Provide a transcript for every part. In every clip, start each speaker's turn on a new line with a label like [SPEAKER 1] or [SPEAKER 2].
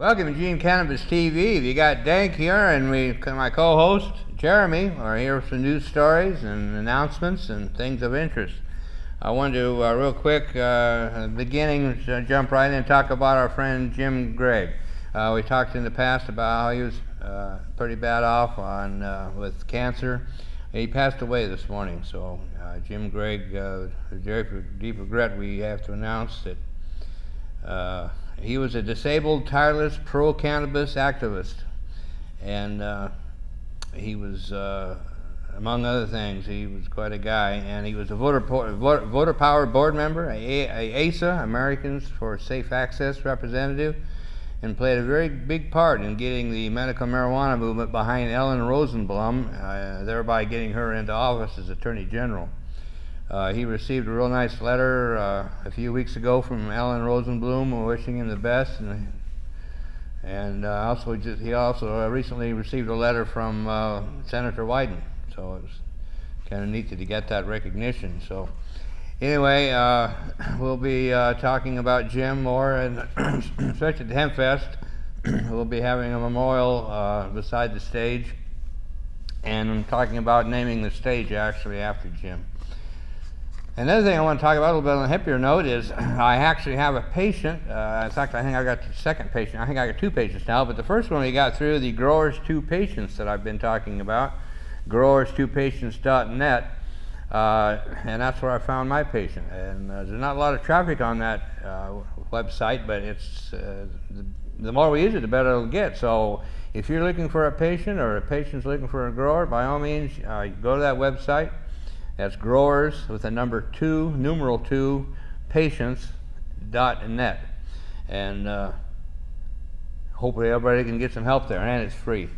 [SPEAKER 1] Welcome to Eugene Cannabis TV. You got DanK here, and my co-host Jeremy are here with some news stories and announcements and things of interest. I wanted to real quick, beginning, jump right in and talk about our friend Jim Grieg. We talked in the past about how he was pretty bad off with cancer. He passed away this morning. So Jim Grieg, with deep regret, we have to announce that he was a disabled, tireless, pro-cannabis activist, and he was, among other things, he was quite a guy, and he was a voter-powered board member, a ASA, Americans for Safe Access representative, and played a very big part in getting the medical marijuana movement behind Ellen Rosenblum, thereby getting her into office as Attorney General. He received a real nice letter a few weeks ago from Ellen Rosenblum wishing him the best, and he also recently received a letter from Senator Wyden. So it was kind of neat to get that recognition. So anyway, we'll be talking about Jim more, and especially at the Hempfest. We'll be having a memorial beside the stage, and I'm talking about naming the stage actually after Jim. Another thing I want to talk about a little bit on a hippier note is I actually have a patient. In fact, I think I got the second patient. I think I got 2 patients now, but the first one we got through the Growers 2 Patients that I've been talking about, growers2patients.net, and that's where I found my patient. And there's not a lot of traffic on that website, but it's the more we use it, the better it'll get. So if you're looking for a patient or a patient's looking for a grower, by all means, go to that website. That's growers with the number 2, numeral 2, patients.net. And hopefully everybody can get some help there, and it's free.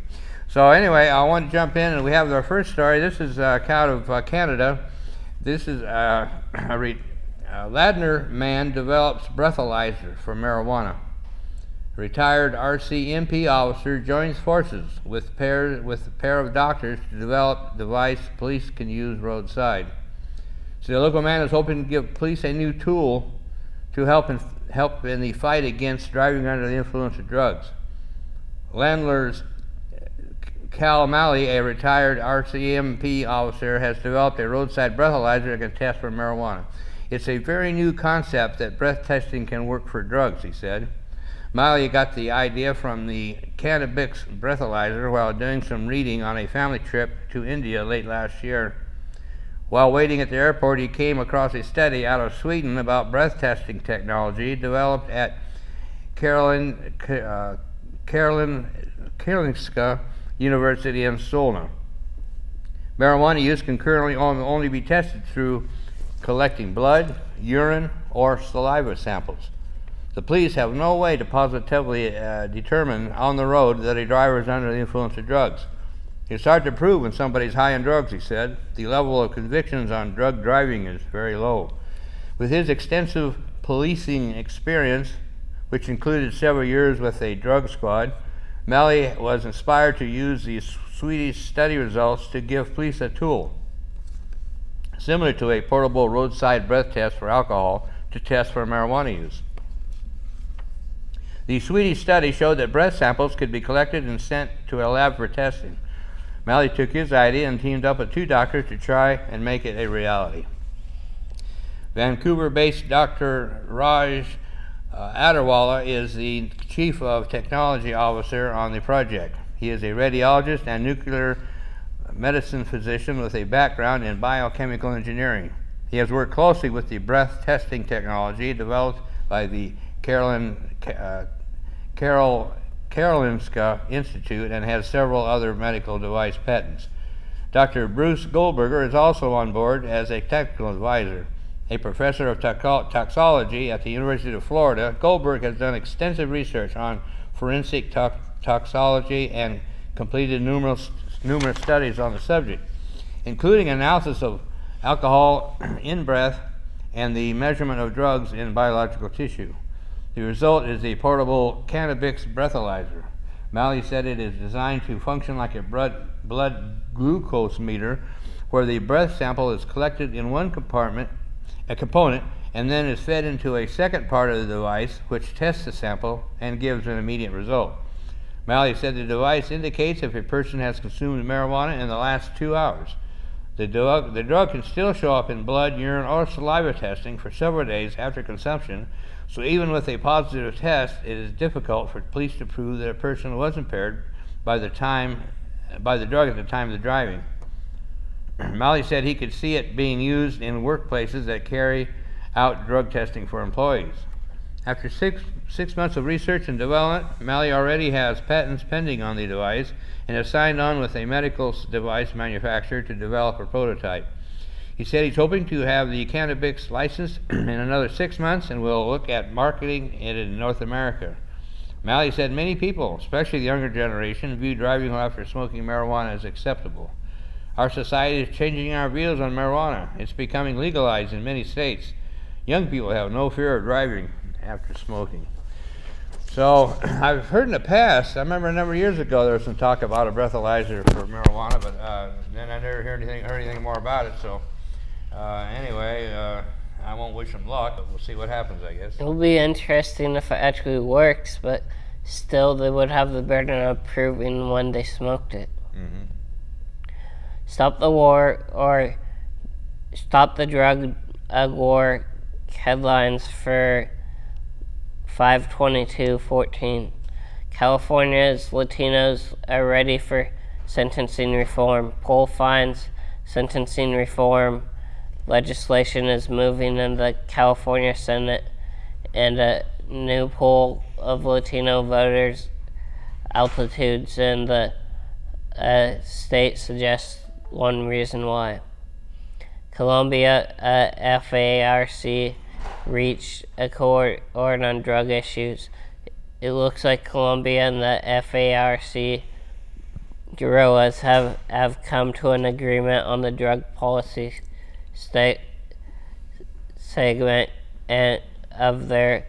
[SPEAKER 1] So anyway, I want to jump in, and we have our first story. This is out of Canada. This is Ladner man develops breathalyzer for marijuana. Retired RCMP officer joins forces with a pair of doctors to develop device police can use roadside. So the local man is hoping to give police a new tool to help in the fight against driving under the influence of drugs. Landler's Cal Malley, a retired RCMP officer, has developed a roadside breathalyzer that can test for marijuana. It's a very new concept that breath testing can work for drugs, he said. Malley got the idea from the cannabis breathalyzer while doing some reading on a family trip to India late last year. While waiting at the airport, he came across a study out of Sweden about breath testing technology developed at Karolinska University in Solna. Marijuana use can currently only be tested through collecting blood, urine, or saliva samples. The police have no way to positively determine on the road that a driver is under the influence of drugs. It's hard to prove when somebody's high on drugs, he said. The level of convictions on drug driving is very low. With his extensive policing experience, which included several years with a drug squad, Malley was inspired to use the Swedish study results to give police a tool, similar to a portable roadside breath test for alcohol, to test for marijuana use. The Swedish study showed that breath samples could be collected and sent to a lab for testing. Malley took his idea and teamed up with 2 doctors to try and make it a reality. Vancouver-based Dr. Raj Adarwala is the Chief of Technology Officer on the project. He is a radiologist and nuclear medicine physician with a background in biochemical engineering. He has worked closely with the breath testing technology developed by the Karolinska Institute and has several other medical device patents. Dr. Bruce Goldberger is also on board as a technical advisor. A professor of toxology at the University of Florida, Goldberg has done extensive research on forensic toxology and completed numerous studies on the subject, including analysis of alcohol in breath and the measurement of drugs in biological tissue. The result is a portable cannabis breathalyzer. Malley said it is designed to function like a blood glucose meter, where the breath sample is collected in one component and then is fed into a second part of the device, which tests the sample and gives an immediate result. Maurie said the device indicates if a person has consumed marijuana in the last 2 hours. The drug can still show up in blood, urine, or saliva testing for several days after consumption, so even with a positive test, it is difficult for police to prove that a person was impaired by the drug at the time of the driving. Maurie said he could see it being used in workplaces that carry out drug testing for employees. After six months of research and development, Maurie already has patents pending on the device and has signed on with a medical device manufacturer to develop a prototype. He said he's hoping to have the cannabis licensed in another 6 months and will look at marketing it in North America. Maurie said many people, especially the younger generation, view driving while after smoking marijuana as acceptable. Our society is changing our views on marijuana. It's becoming legalized in many states. Young people have no fear of driving after smoking. So I've heard in the past, I remember a number of years ago there was some talk about a breathalyzer for marijuana, but then I never heard anything more about it. So anyway, I won't wish them luck, but we'll see what happens, I guess.
[SPEAKER 2] It'll be interesting if it actually works, but still they would have the burden of proving when they smoked it.
[SPEAKER 1] Mm-hmm.
[SPEAKER 2] Stop the war, or stop the drug war headlines for 5/22/14. California's Latinos are ready for sentencing reform. Poll finds sentencing reform legislation is moving in the California Senate, and a new poll of Latino voters' altitudes in the state suggests one reason why. Colombia, F.B.I. reached accord on drug issues. It looks like Colombia and the F.B.I. guerrillas have come to an agreement on the drug policy segment of their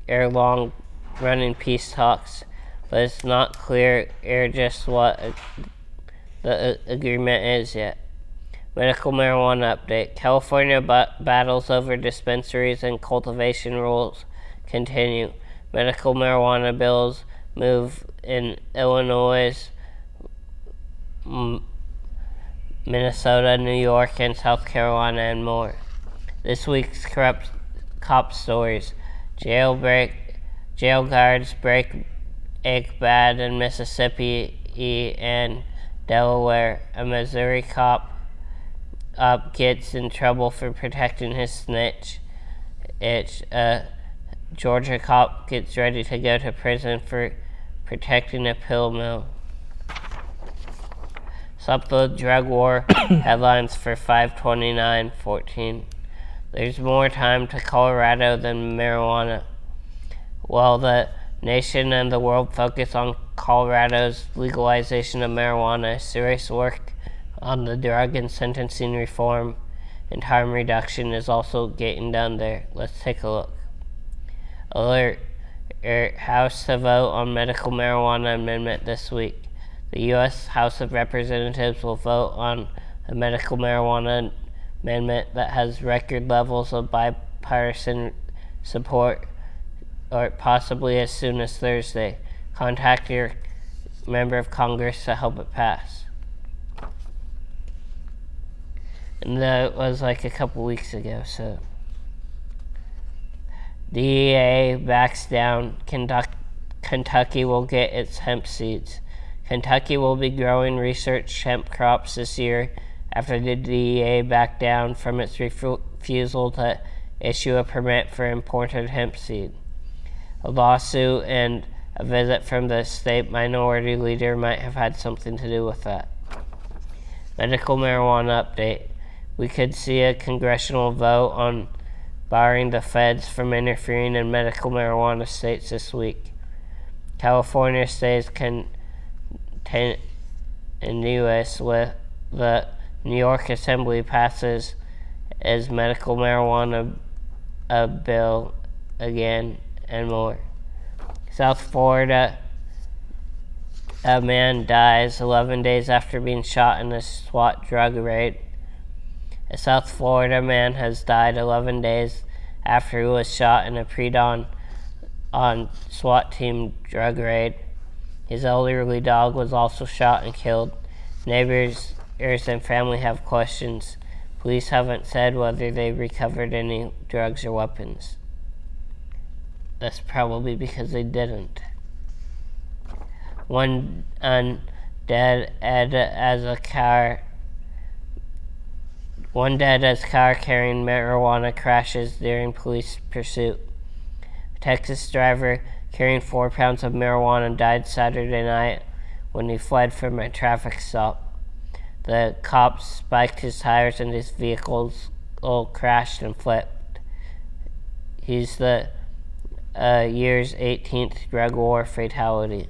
[SPEAKER 2] long-running peace talks, but it's not clear just what the agreement is yet. Medical marijuana update. California battles over dispensaries and cultivation rules continue. Medical marijuana bills move in Illinois, Minnesota, New York, and South Carolina, and more. This week's corrupt cop stories. Jail guards break egg bad in Mississippi and Delaware. A Missouri cop gets in trouble for protecting his snitch. A Georgia cop gets ready to go to prison for protecting a pill mill. Stop the drug war headlines for 5/29/14. There's more time to Colorado than marijuana. While the nation and the world focus on Colorado's legalization of marijuana, serious work on the drug and sentencing reform and harm reduction is also getting done there. Let's take a look. Alert. House to vote on medical marijuana amendment this week. The U.S. House of Representatives will vote on a medical marijuana amendment that has record levels of bipartisan support, or possibly as soon as Thursday. Contact your member of Congress to help it pass. And that was like a couple weeks ago, so. DEA backs down. Kentucky will get its hemp seeds. Kentucky will be growing research hemp crops this year after the DEA backed down from its refusal to issue a permit for imported hemp seed. A lawsuit and a visit from the state minority leader might have had something to do with that. Medical marijuana update. We could see a congressional vote on barring the feds from interfering in medical marijuana states this week. California stays continuous with the New York Assembly passes as medical marijuana bill again, and more. South Florida, a man dies 11 days after being shot in a SWAT drug raid. A South Florida man has died 11 days after he was shot in a pre-dawn on SWAT team drug raid. His elderly dog was also shot and killed. Neighbors and family have questions. Police haven't said whether they recovered any drugs or weapons. That's probably because they didn't. One dead as car carrying marijuana crashes during police pursuit. A Texas driver carrying 4 pounds of marijuana died Saturday night when he fled from a traffic stop. The cops spiked his tires and his vehicle crashed and flipped. He's the year's 18th drug war fatality.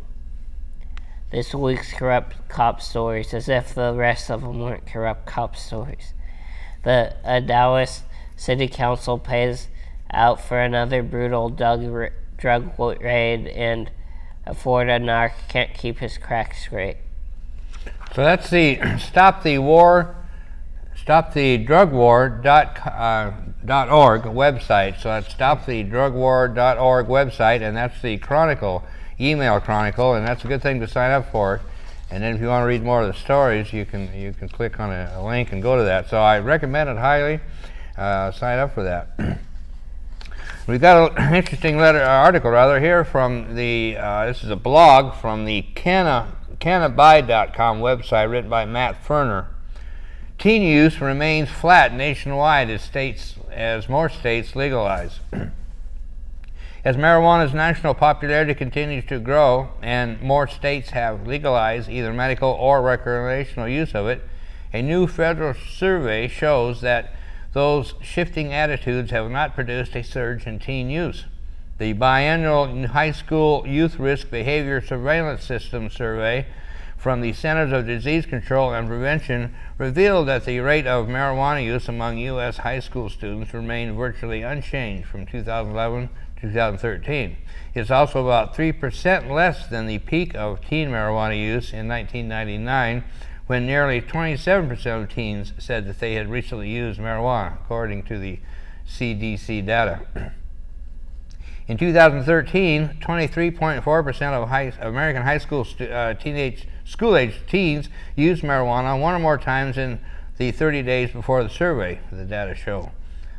[SPEAKER 2] This week's corrupt cop stories, as if the rest of them weren't corrupt cop stories. The Dallas City Council pays out for another brutal drug raid, and a Florida narc can't keep his crack straight.
[SPEAKER 1] So that's the stopthedrugwar.org website. So that's stopthedrugwar.org website, and that's the Chronicle, email Chronicle, and that's a good thing to sign up for. And then if you want to read more of the stories, you can click on a link and go to that. So I recommend it highly. Sign up for that. We've got an interesting article here from the, this is a blog from the cannabis.com website written by Matt Ferner. Teen use remains flat nationwide as more states legalize. As marijuana's national popularity continues to grow and more states have legalized either medical or recreational use of it, a new federal survey shows that those shifting attitudes have not produced a surge in teen use. The biannual high school youth risk behavior surveillance system survey from the Centers of Disease Control and Prevention revealed that the rate of marijuana use among U.S. high school students remained virtually unchanged from 2011 to 2013. It's also about 3% less than the peak of teen marijuana use in 1999, when nearly 27% of teens said that they had recently used marijuana, according to the CDC data. In 2013, 23.4% of American high school school-age teens used marijuana one or more times in the 30 days before the survey, the data show.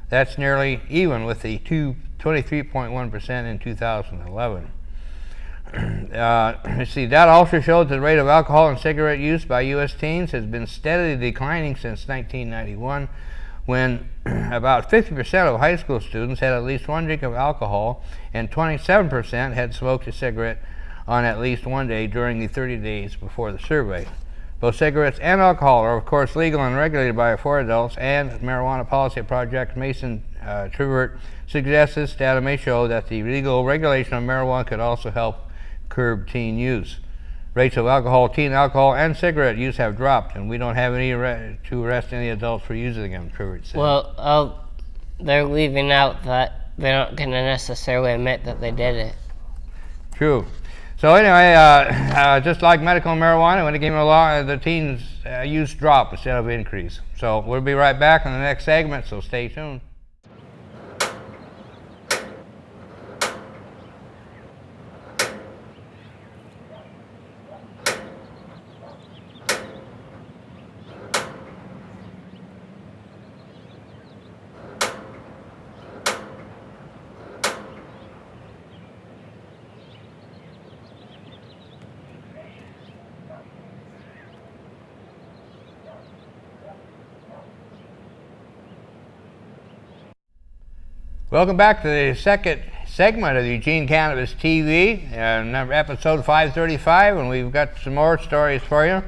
[SPEAKER 1] That's nearly even with the 23.1% in 2011. Data also shows the rate of alcohol and cigarette use by U.S. teens has been steadily declining since 1991, when about 50% of high school students had at least one drink of alcohol and 27% had smoked a cigarette on at least one day during the 30 days before the survey. Both cigarettes and alcohol are, of course, legal and regulated by for adults, and Marijuana Policy Project Mason Trivert suggests this data may show that the legal regulation of marijuana could also help curb teen use. Rates of alcohol, teen alcohol, and cigarette use have dropped, and we don't have any to arrest any adults for using them, Trivert said.
[SPEAKER 2] Well, they're leaving out that they're not going to necessarily admit that they did it.
[SPEAKER 1] True. So anyway, just like medical marijuana, when it came along, the teens' use dropped instead of increase. So we'll be right back in the next segment, so stay tuned. Welcome back to the second segment of Eugene Cannabis TV, episode 535, and we've got some more stories for you.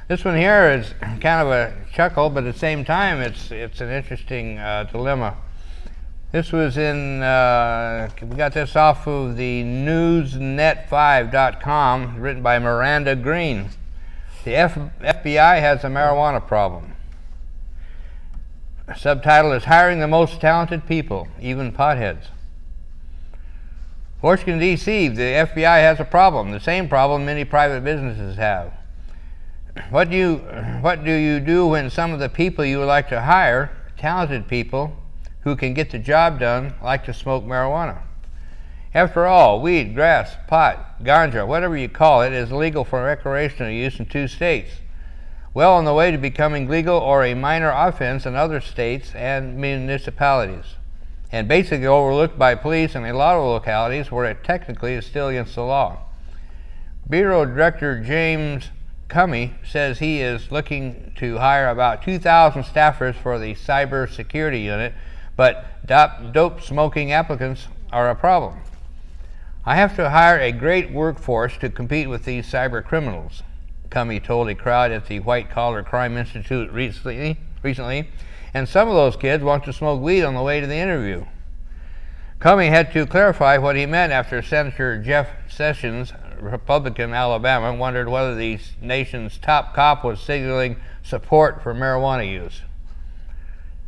[SPEAKER 1] This one here is kind of a chuckle, but at the same time, it's an interesting dilemma. This was in, we got this off of the newsnet5.com, written by Miranda Green. The FBI has a marijuana problem. Subtitle is Hiring the Most Talented People, Even Potheads. Washington, D.C., the FBI has a problem, the same problem many private businesses have. What do you do when some of the people you would like to hire, talented people, who can get the job done like to smoke marijuana. After all, weed, grass, pot, ganja, whatever you call it, is legal for recreational use in 2 states. Well on the way to becoming legal or a minor offense in other states and municipalities, and basically overlooked by police in a lot of localities where it technically is still against the law. Bureau Director James Grieg says he is looking to hire about 2,000 staffers for the cyber security unit, but dope smoking applicants are a problem. I have to hire a great workforce to compete with these cyber criminals, Grieg told a crowd at the White Collar Crime Institute recently, and some of those kids want to smoke weed on the way to the interview. Grieg had to clarify what he meant after Senator Jeff Sessions, Republican Alabama, wondered whether the nation's top cop was signaling support for marijuana use.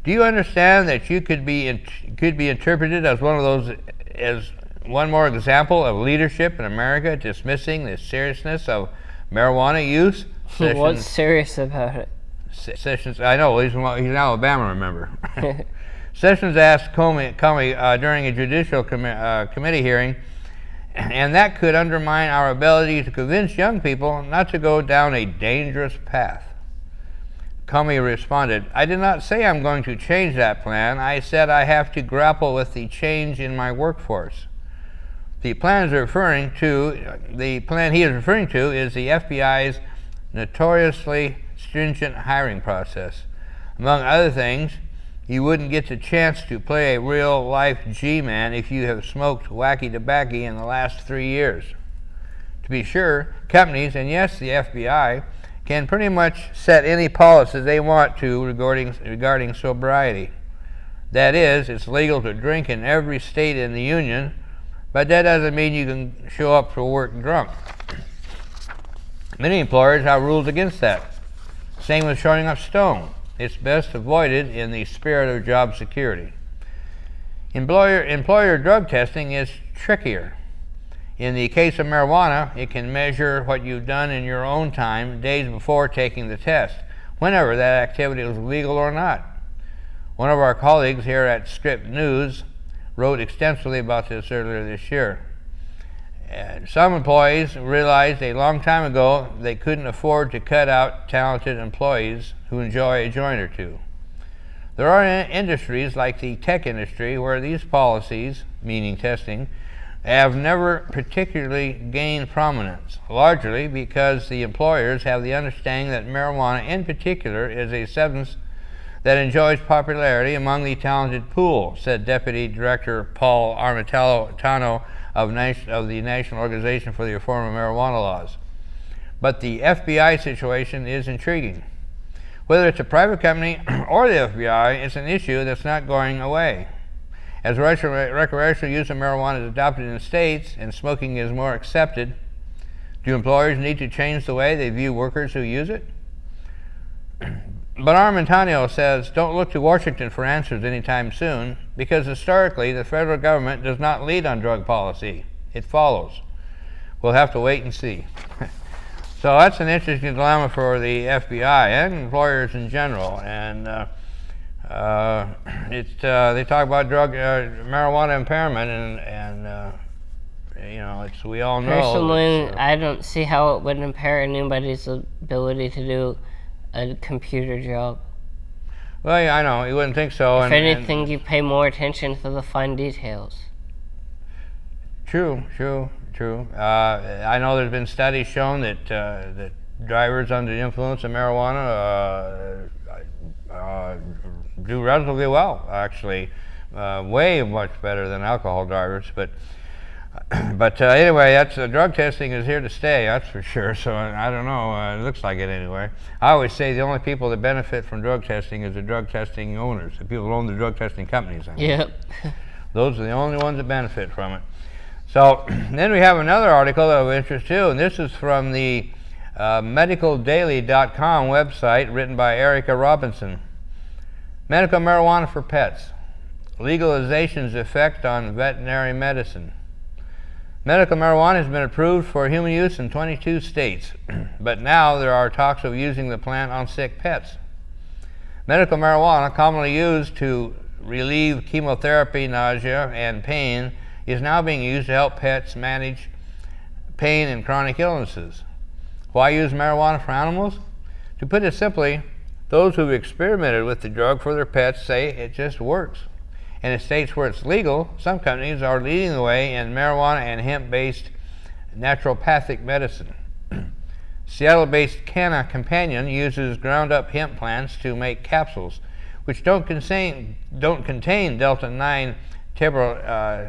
[SPEAKER 1] Do you understand that you could be interpreted as one more example of leadership in America dismissing the seriousness of marijuana use?
[SPEAKER 2] Sessions, what's serious about it?
[SPEAKER 1] Sessions, I know, he's an Alabama, remember. Sessions asked Grieg during a judicial committee hearing, and that could undermine our ability to convince young people not to go down a dangerous path. Grieg responded, I did not say I'm going to change that plan. I said I have to grapple with the change in my workforce. The plan he is referring to is the FBI's notoriously stringent hiring process. Among other things, you wouldn't get the chance to play a real-life G-man if you have smoked wacky tobacco in the last 3 years. To be sure, companies, and yes, the FBI, can pretty much set any policies they want to regarding sobriety. That is, it's legal to drink in every state in the Union, but that doesn't mean you can show up for work drunk. Many employers have rules against that. Same with showing up stoned. It's best avoided in the spirit of job security. Employer drug testing is trickier. In the case of marijuana, it can measure what you've done in your own time days before taking the test, whenever that activity was legal or not. One of our colleagues here at Script News wrote extensively about this earlier this year. And some employees realized a long time ago they couldn't afford to cut out talented employees who enjoy a joint or two. There are industries like the tech industry where these policies, meaning testing, have never particularly gained prominence, largely because the employers have the understanding that marijuana in particular is a substance that enjoys popularity among the talented pool, said Deputy Director Paul Armitano of the National Organization for the Reform of Marijuana Laws. But the FBI situation is intriguing. Whether it's a private company or the FBI, it's an issue that's not going away. As recreational use of marijuana is adopted in the states and smoking is more accepted, do employers need to change the way they view workers who use it? But Armentano says, don't look to Washington for answers anytime soon, because historically the federal government does not lead on drug policy. It follows. We'll have to wait and see. So that's an interesting dilemma for the FBI and employers in general. And they talk about marijuana impairment, and you know, we all know.
[SPEAKER 2] Personally, I don't see how it would impair anybody's ability to do a computer job.
[SPEAKER 1] Well, yeah, I know, you wouldn't think so.
[SPEAKER 2] If anything, you pay more attention to the fine details.
[SPEAKER 1] True. I know there's been studies shown that drivers under the influence of marijuana do relatively well, actually, way much better than alcohol drivers. But anyway, drug testing is here to stay, that's for sure. So I don't know, it looks like it anyway. I always say the only people that benefit from drug testing is the drug testing owners, the people who own the drug testing companies. I mean.
[SPEAKER 2] Yep.
[SPEAKER 1] Those are the only ones that benefit from it. So then we have another article of interest too, and this is from the medicaldaily.com website, written by Erica Robinson. Medical marijuana for pets. Legalization's effect on veterinary medicine. Medical marijuana has been approved for human use in 22 states, but now there are talks of using the plant on sick pets. Medical marijuana, commonly used to relieve chemotherapy, nausea, and pain is now being used to help pets manage pain and chronic illnesses. Why use marijuana for animals? To put it simply, those who've experimented with the drug for their pets say it just works. And in states where it's legal, some companies are leading the way in marijuana and hemp-based naturopathic medicine. Seattle-based Canna Companion uses ground-up hemp plants to make capsules, which don't contain delta-9 THC.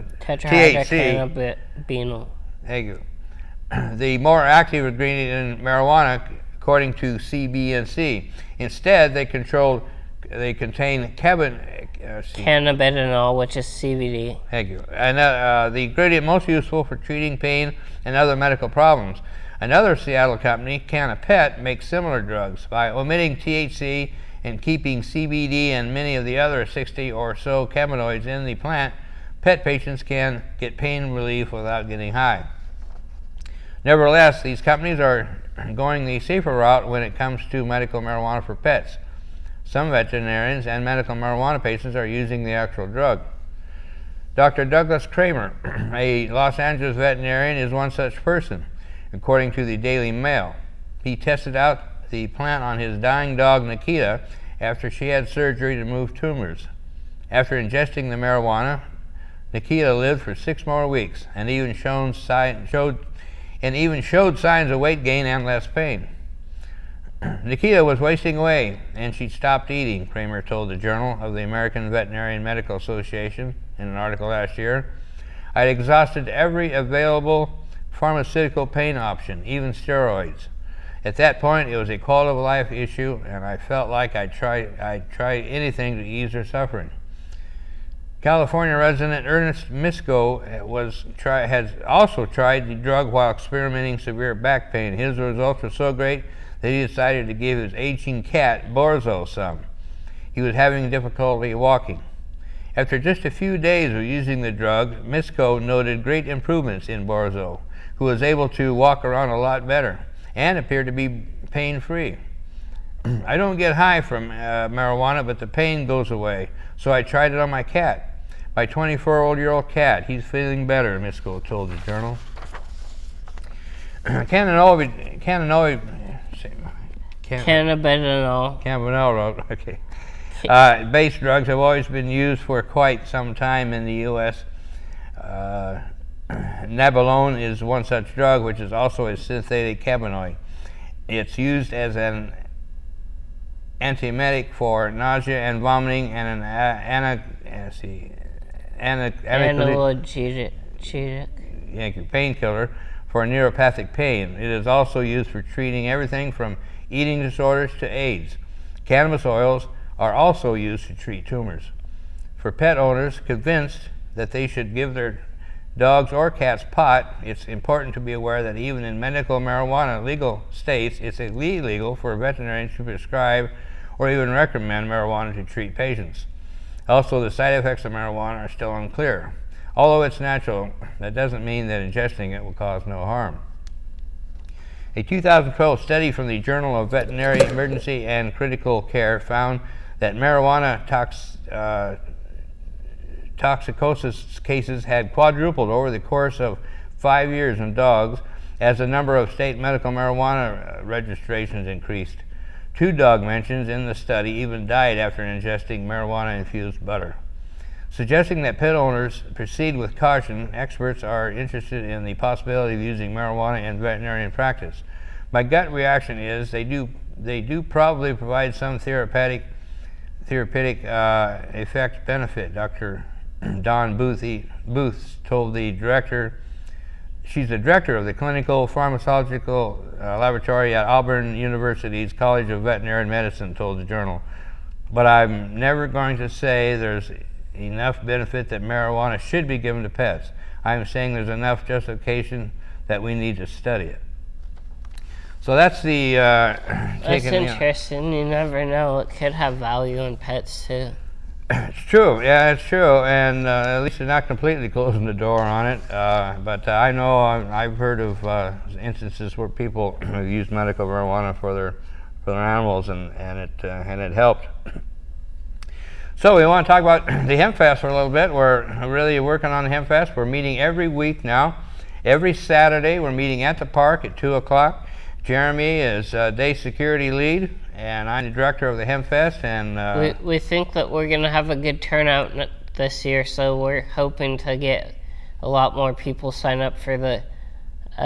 [SPEAKER 1] Thank you. The more active ingredient in marijuana, according to CBNC. Instead, they contain
[SPEAKER 2] cannabinol, which is CBD.
[SPEAKER 1] Thank you. And the ingredient most useful for treating pain and other medical problems. Another Seattle company, Canna Pet, makes similar drugs. By omitting THC and keeping CBD and many of the other 60 or so cannabinoids in the plant, pet patients can get pain relief without getting high. Nevertheless, these companies are going the safer route when it comes to medical marijuana for pets. Some veterinarians and medical marijuana patients are using the actual drug. Dr. Douglas Kramer, a Los Angeles veterinarian, is one such person, according to the Daily Mail. He tested out the plant on his dying dog Nikita after she had surgery to remove tumors. After ingesting the marijuana, Nikita lived for 6 more weeks and even showed signs of weight gain and less pain. Nikita was wasting away, and she'd stopped eating, Kramer told the Journal of the American Veterinary Medical Association in an article last year. I'd exhausted every available pharmaceutical pain option, even steroids. At that point, it was a quality of life issue, and I felt like I'd try anything to ease her suffering. California resident Ernest Misko has also tried the drug while experiencing severe back pain. His results were so great that he decided to give his aging cat, Borzo, some. He was having difficulty walking. After just a few days of using the drug, Misko noted great improvements in Borzo, who was able to walk around a lot better and appeared to be pain-free. I don't get high from marijuana, but the pain goes away, so I tried it on my cat. My 24-year-old cat. He's feeling better, Misko told the Journal. Cannabinol, okay. Base drugs have always been used for quite some time in the U.S. Nabilone is one such drug, which is also a synthetic cannabinoid. It's used as an antiemetic for nausea and vomiting and an
[SPEAKER 2] analgesic
[SPEAKER 1] painkiller for neuropathic pain. It is also used for treating everything from eating disorders to AIDS. Cannabis oils are also used to treat tumors. For pet owners convinced that they should give their dogs or cats pot, it's important to be aware that even in medical marijuana legal states, it's illegal for veterinarians to prescribe or even recommend marijuana to treat patients. Also, the side effects of marijuana are still unclear. Although it's natural, that doesn't mean that ingesting it will cause no harm. A 2012 study from the Journal of Veterinary Emergency and Critical Care found that marijuana toxicosis cases had quadrupled over the course of 5 years in dogs as the number of state medical marijuana registrations increased. 2 dog mentions in the study even died after ingesting marijuana-infused butter. Suggesting that pet owners proceed with caution, experts are interested in the possibility of using marijuana in veterinarian practice. My gut reaction is they do probably provide some therapeutic effect benefit. Dr. Dawn Booth told the director, she's the director of the Clinical Pharmacological Laboratory at Auburn University's College of Veterinary Medicine, told the Journal. But I'm never going to say there's enough benefit that marijuana should be given to pets. I'm saying there's enough justification that we need to study it. So that's the
[SPEAKER 2] that's interesting. You never know. It could have value in pets too.
[SPEAKER 1] It's true. Yeah, it's true. And at least they're not completely closing the door on it. But I know I've heard of instances where people have used medical marijuana for their animals, and it helped. So we want to talk about the Hempfest for a little bit. We're really working on the Hempfest. We're meeting every week now. Every Saturday we're meeting at the park at 2 o'clock. Jeremy is day security lead, and I'm the director of the Hempfest. And
[SPEAKER 2] we think that we're going to have a good turnout this year, so we're hoping to get a lot more people sign up for the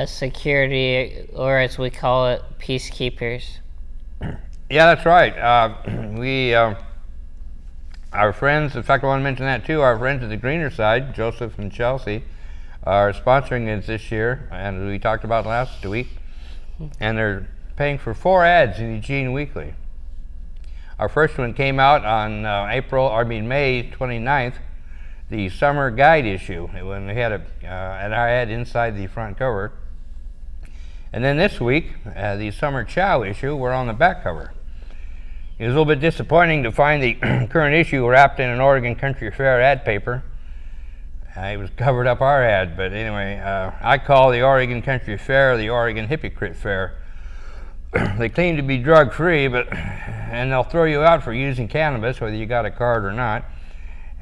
[SPEAKER 2] security, or as we call it, peacekeepers.
[SPEAKER 1] Yeah, that's right. Our friends, in fact I want to mention that too, our friends at the greener side, Joseph and Chelsea, are sponsoring it this year, and we talked about last week, and they're paying for 4 ads in Eugene Weekly. Our first one came out on May 29th, the summer guide issue, when we had an ad inside the front cover. And then this week, the summer chow issue, we're on the back cover. It was a little bit disappointing to find the current issue wrapped in an Oregon Country Fair ad paper. It was covered up our ad, but anyway, I call the Oregon Country Fair the Oregon Hypocrite Fair. They claim to be drug-free, and they'll throw you out for using cannabis, whether you got a card or not.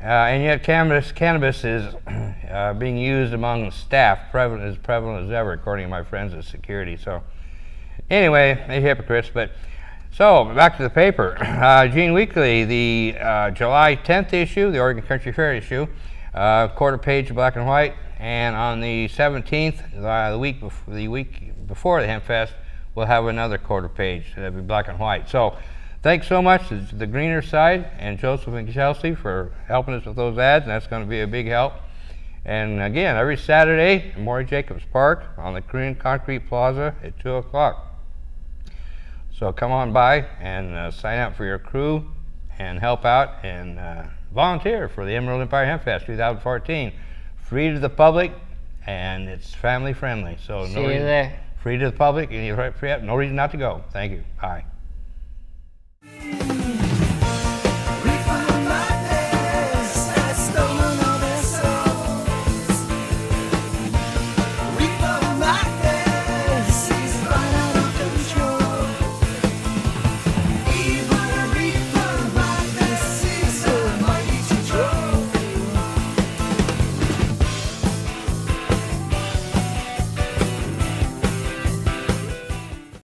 [SPEAKER 1] And yet cannabis is being used among staff, as prevalent as ever, according to my friends at security. So anyway, they're hypocrites. But so back to the paper. Eugene Weekly, the July 10th issue, the Oregon Country Fair issue, quarter page black and white, and on the 17th, the week before the Hempfest, we'll have another quarter page that'll be black and white. So thanks so much to the greener side and Joseph and Chelsea for helping us with those ads, and that's going to be a big help. And again, every Saturday at Maurie Jacobs Park on the Korean Concrete Plaza at 2 o'clock. So come on by and sign up for your crew and help out and volunteer for the Emerald Empire Hempfest 2014. Free to the public, and it's family friendly. So
[SPEAKER 2] See you there.
[SPEAKER 1] Free to the public, and no reason not to go. Thank you. Bye.